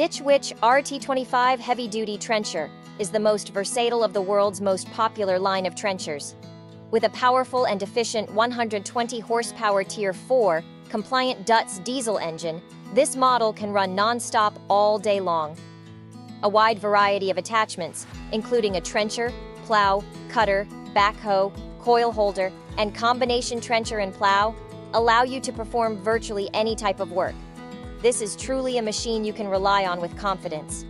Ditch Witch RT25 Heavy-Duty Trencher is the most versatile of the world's most popular line of trenchers. With a powerful and efficient 120 horsepower Tier 4 compliant Dutz diesel engine, this model can run non-stop all day long. A wide variety of attachments, including a trencher, plow, cutter, backhoe, coil holder, and combination trencher and plow, allow you to perform virtually any type of work. This is truly a machine you can rely on with confidence.